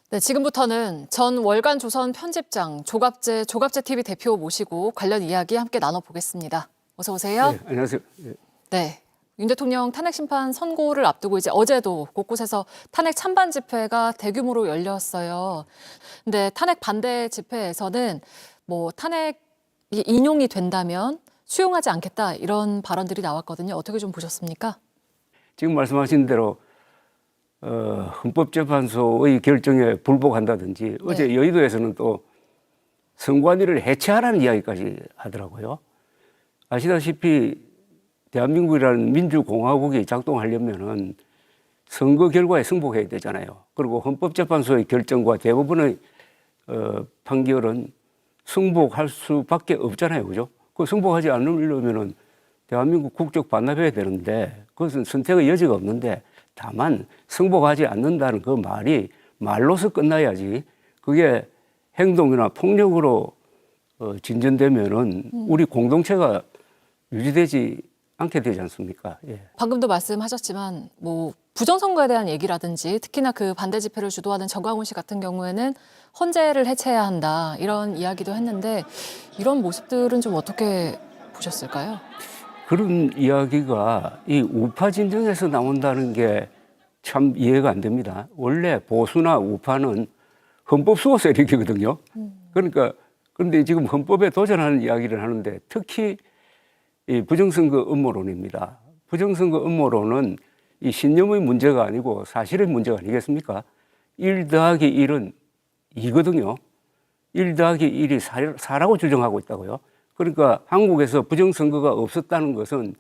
네, 지금부터는 전 월간 조선 편집장 조갑재 TV 대표 모시고 관련 이야기 함께 나눠보겠습니다. 어서 오세요. 네, 안녕하세요. 네. 네. 윤 대통령 탄핵 심판 선고를 앞두고 이제 어제도 곳곳에서 탄핵 찬반 집회가 대규모로 열렸어요. 근데 탄핵 반대 집회에서는 뭐 탄핵이 인용이 된다면 수용하지 않겠다 이런 발언들이 나왔거든요. 어떻게 좀 보셨습니까? 지금 말씀하신 대로 헌법재판소의 결정에 불복한다든지 어제 여의도에서는 또 선관위를 해체하라는 이야기까지 하더라고요. 아시다시피 대한민국이라는 민주공화국이 작동하려면은 선거 결과에 승복해야 되잖아요. 그리고 헌법재판소의 결정과 대법원의 판결은 승복할 수밖에 없잖아요, 그죠? 그 승복하지 않으려면은 대한민국 국적 반납해야 되는데 그것은 선택의 여지가 없는데 다만 승복하지 않는다는 그 말이 말로서 끝나야지 그게 행동이나 폭력으로 진전되면은 우리 공동체가 유지되지 않게 되지 않습니까? 예. 방금도 말씀하셨지만 뭐 부정선거에 대한 얘기라든지 특히나 그 반대 집회를 주도하는 정광훈 씨 같은 경우에는 헌재를 해체해야 한다 이런 이야기도 했는데 이런 모습들은 좀 어떻게 보셨을까요? 그런 이야기가 이 우파 진영에서 나온다는 게 참 이해가 안 됩니다. 원래 보수나 우파는 헌법 수호 세력이거든요. 그러니까 그런데 지금 헌법에 도전하는 이야기를 하는데 특히 이 부정선거 음모론입니다. 부정선거 음모론은 이 신념의 문제가 아니고 사실의 문제가 아니겠습니까? 1 더하기 1은 2거든요. 1 더하기 1이 4라고 주장하고 있다고요. 그러니까 한국에서 부정선거가 없었다는 것은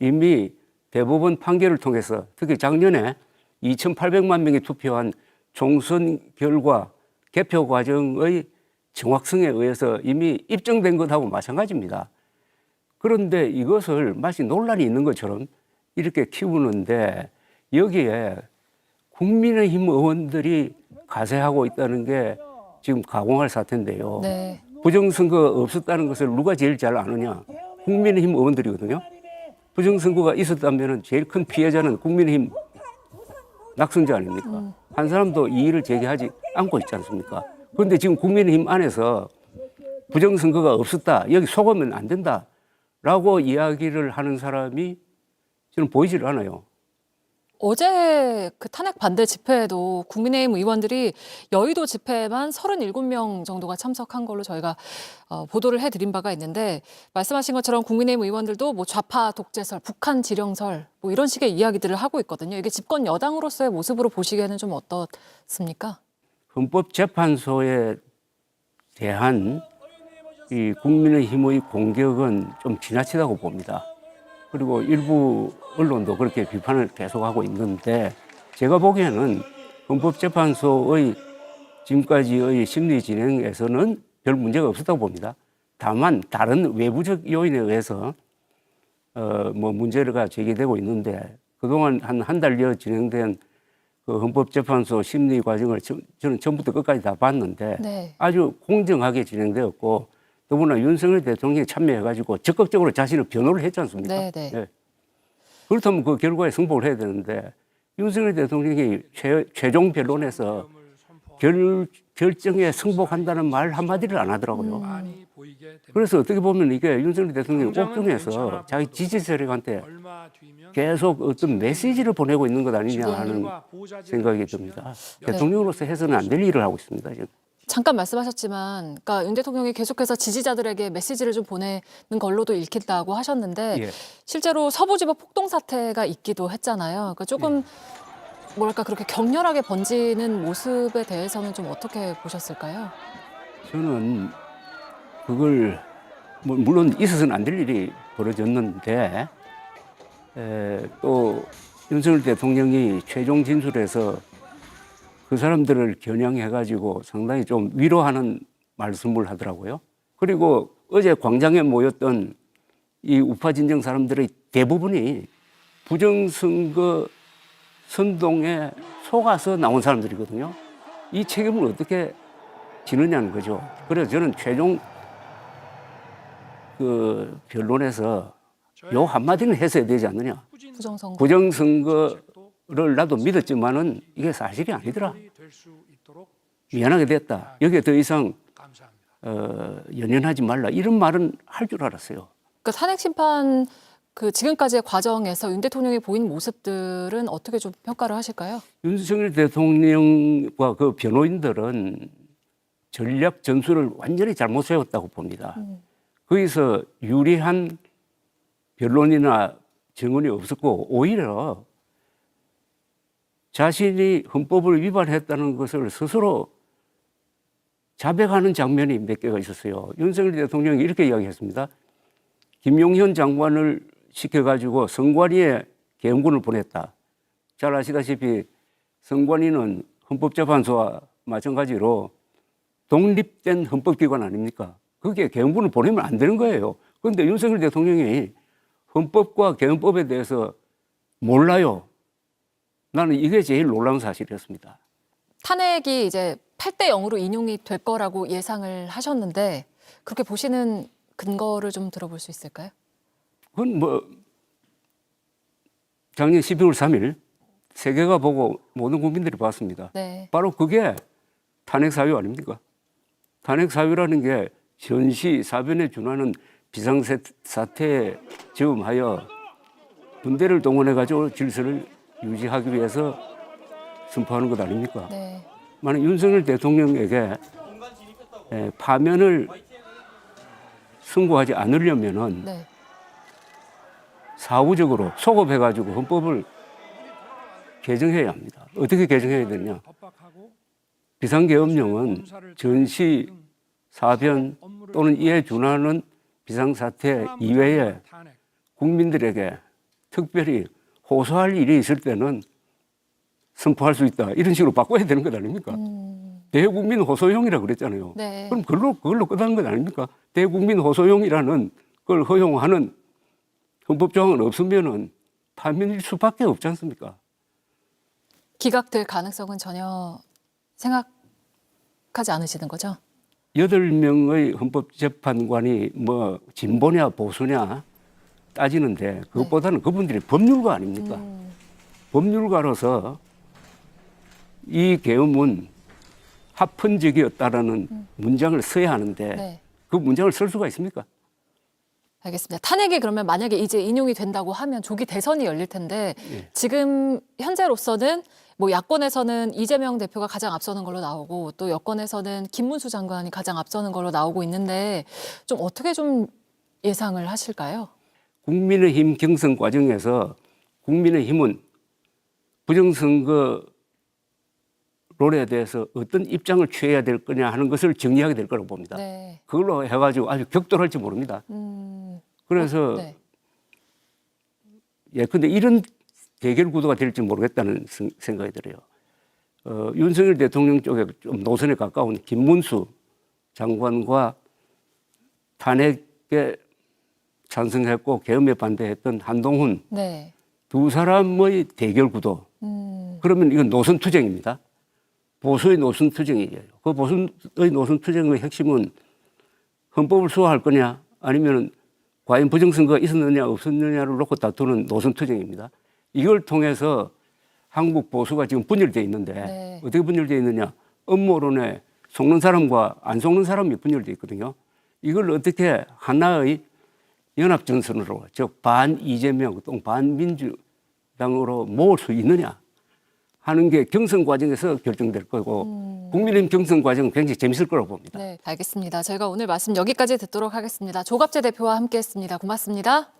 이미 대법원 판결을 통해서 특히 작년에 2,800만 명이 투표한 총선 결과 개표 과정의 정확성에 의해서 이미 입증된 것하고 마찬가지입니다. 그런데 이것을 마치 논란이 있는 것처럼 이렇게 키우는데 여기에 국민의힘 의원들이 가세하고 있다는 게 지금 가공할 사태인데요. 네. 부정선거가 없었다는 것을 누가 제일 잘 아느냐? 국민의힘 의원들이거든요. 부정선거가 있었다면 제일 큰 피해자는 국민의힘 낙선자 아닙니까? 한 사람도 이의를 제기하지 않고 있지 않습니까? 그런데 지금 국민의힘 안에서 부정선거가 없었다, 여기 속으면 안 된다라고 이야기를 하는 사람이 저는 보이질 않아요. 어제 그 탄핵 반대 집회에도 국민의힘 의원들이 여의도 집회에만 37명 정도가 참석한 걸로 저희가 보도를 해드린 바가 있는데 말씀하신 것처럼 국민의힘 의원들도 뭐 좌파 독재설, 북한 지령설 뭐 이런 식의 이야기들을 하고 있거든요. 이게 집권 여당으로서의 모습으로 보시기에는 좀 어떻습니까? 헌법재판소에 대한 이 국민의힘의 공격은 좀 지나치다고 봅니다. 그리고 일부 언론도 그렇게 비판을 계속하고 있는데 제가 보기에는 헌법재판소의 지금까지의 심리 진행에서는 별 문제가 없었다고 봅니다. 다만 다른 외부적 요인에 의해서 뭐 문제가 제기되고 있는데 그동안 한 달여 진행된 그 헌법재판소 심리 과정을 저는 처음부터 끝까지 다 봤는데 네. 아주 공정하게 진행되었고 더구나 윤석열 대통령이 참여해가지고 적극적으로 자신의 변호를 했지 않습니까? 네, 네. 네. 그렇다면 그 결과에 승복을 해야 되는데 윤석열 대통령이 최종 변론에서 결정에 승복한다는 말 한마디를 안 하더라고요. 그래서 어떻게 보면 이게 윤석열 대통령이 옥중에서 자기 지지 세력한테 계속 어떤 메시지를 보내고 있는 것 아니냐 하는 생각이 듭니다. 대통령으로서 해서는 안 될 일을 하고 있습니다. 지금. 잠깐 말씀하셨지만, 그러니까 윤 대통령이 계속해서 지지자들에게 메시지를 좀 보내는 걸로도 읽힌다고 하셨는데 예. 실제로 서부지법 폭동 사태가 있기도 했잖아요. 그러니까 조금 뭐랄까 그렇게 격렬하게 번지는 모습에 대해서는 좀 어떻게 보셨을까요? 저는 그걸 물론 있어서는 안 될 일이 벌어졌는데 또 윤석열 대통령이 최종 진술에서 그 사람들을 겨냥해가지고 상당히 좀 위로하는 말씀을 하더라고요. 그리고 어제 광장에 모였던 이 우파 진영 사람들의 대부분이 부정선거 선동에 속아서 나온 사람들이거든요. 이 책임을 어떻게 지느냐는 거죠. 그래서 저는 최종 그 변론에서 요 한마디는 했어야 되지 않느냐. 부정선거를 나도 믿었지만은 이게 사실이 아니더라. 미안하게 됐다. 여기에 더 이상 연연하지 말라. 이런 말은 할 줄 알았어요. 그러니까 탄핵 심판 그 지금까지의 과정에서 윤 대통령이 보인 모습들은 어떻게 좀 평가를 하실까요? 윤석열 대통령과 그 변호인들은 전략 전술을 완전히 잘못 세웠다고 봅니다. 거기서 유리한 변론이나 증언이 없었고 오히려 자신이 헌법을 위반했다는 것을 스스로 자백하는 장면이 몇 개가 있었어요. 윤석열 대통령이 이렇게 이야기했습니다. 김용현 장관을 시켜가지고 선관위에 계엄군을 보냈다. 잘 아시다시피 선관위는 헌법재판소와 마찬가지로 독립된 헌법기관 아닙니까? 거기에 계엄군을 보내면 안 되는 거예요. 그런데 윤석열 대통령이 헌법과 계엄법에 대해서 몰라요. 나는 이게 제일 놀라운 사실이었습니다. 탄핵이 이제 8대 0으로 인용이 될 거라고 예상을 하셨는데 그렇게 보시는 근거를 좀 들어볼 수 있을까요? 그건 뭐 작년 12월 3일 세계가 보고 모든 국민들이 봤습니다. 네. 바로 그게 탄핵 사유 아닙니까? 탄핵 사유라는 게 전시 사변에 준하는 비상사태에 저음하여 군대를 동원해 가지고 질서를 유지하기 위해서 선포하는 것 아닙니까? 네. 만약 윤석열 대통령에게 파면을 선고하지 않으려면은 네. 사후적으로 소급해가지고 헌법을 개정해야 합니다. 어떻게 개정해야 되냐? 비상계엄령은 전시, 사변 또는 이에 준하는 비상사태 이외에 국민들에게 특별히 호소할 일이 있을 때는 선포할 수 있다. 이런 식으로 바꿔야 되는 것 아닙니까? 대국민 호소용이라고 그랬잖아요. 네. 그럼 그걸로 끝나는 것 아닙니까? 대국민 호소용이라는 걸 허용하는 헌법 조항은 없으면은 파면일 수밖에 없지 않습니까? 기각될 가능성은 전혀 생각하지 않으시는 거죠? 8명의 헌법재판관이 뭐 진보냐 보수냐 따지는데 그것보다는 그분들이 법률가 아닙니까? 법률가로서 이 계엄은 합헌적이었다라는 문장을 써야 하는데 네. 그 문장을 쓸 수가 있습니까? 알겠습니다. 탄핵이 그러면 만약에 이제 인용이 된다고 하면 조기 대선이 열릴 텐데 예. 지금 현재로서는 뭐 야권에서는 이재명 대표가 가장 앞서는 걸로 나오고 또 여권에서는 김문수 장관이 가장 앞서는 걸로 나오고 있는데 좀 어떻게 좀 예상을 하실까요? 국민의힘 경선 과정에서 국민의힘은 부정선거 론에 대해서 어떤 입장을 취해야 될 거냐 하는 것을 정리하게 될 거라고 봅니다. 네. 그걸로 해가지고 아주 격돌할지 모릅니다. 그래서 네. 예, 근데 이런 대결 구도가 될지 모르겠다는 생각이 들어요. 윤석열 대통령 쪽에 좀 노선에 가까운 김문수 장관과 탄핵에 찬성했고 계엄에 반대했던 한동훈 네. 두 사람의 대결 구도. 그러면 이건 노선 투쟁입니다. 보수의 노선 투쟁이에요. 그 보수의 노선 투쟁의 핵심은 헌법을 수호할 거냐 아니면 과연 부정선거가 있었느냐 없었느냐를 놓고 다투는 노선 투쟁입니다. 이걸 통해서 한국 보수가 지금 분열되어 있는데 네. 어떻게 분열되어 있느냐. 음모론에 속는 사람과 안 속는 사람이 분열되어 있거든요. 이걸 어떻게 하나의 연합전선으로 즉 반 이재명 또는 반민주당으로 모을 수 있느냐 하는 게 경선 과정에서 결정될 거고 국민의힘 경선 과정은 굉장히 재밌을 거라고 봅니다. 네, 알겠습니다. 저희가 오늘 말씀 여기까지 듣도록 하겠습니다. 조갑재 대표와 함께했습니다. 고맙습니다.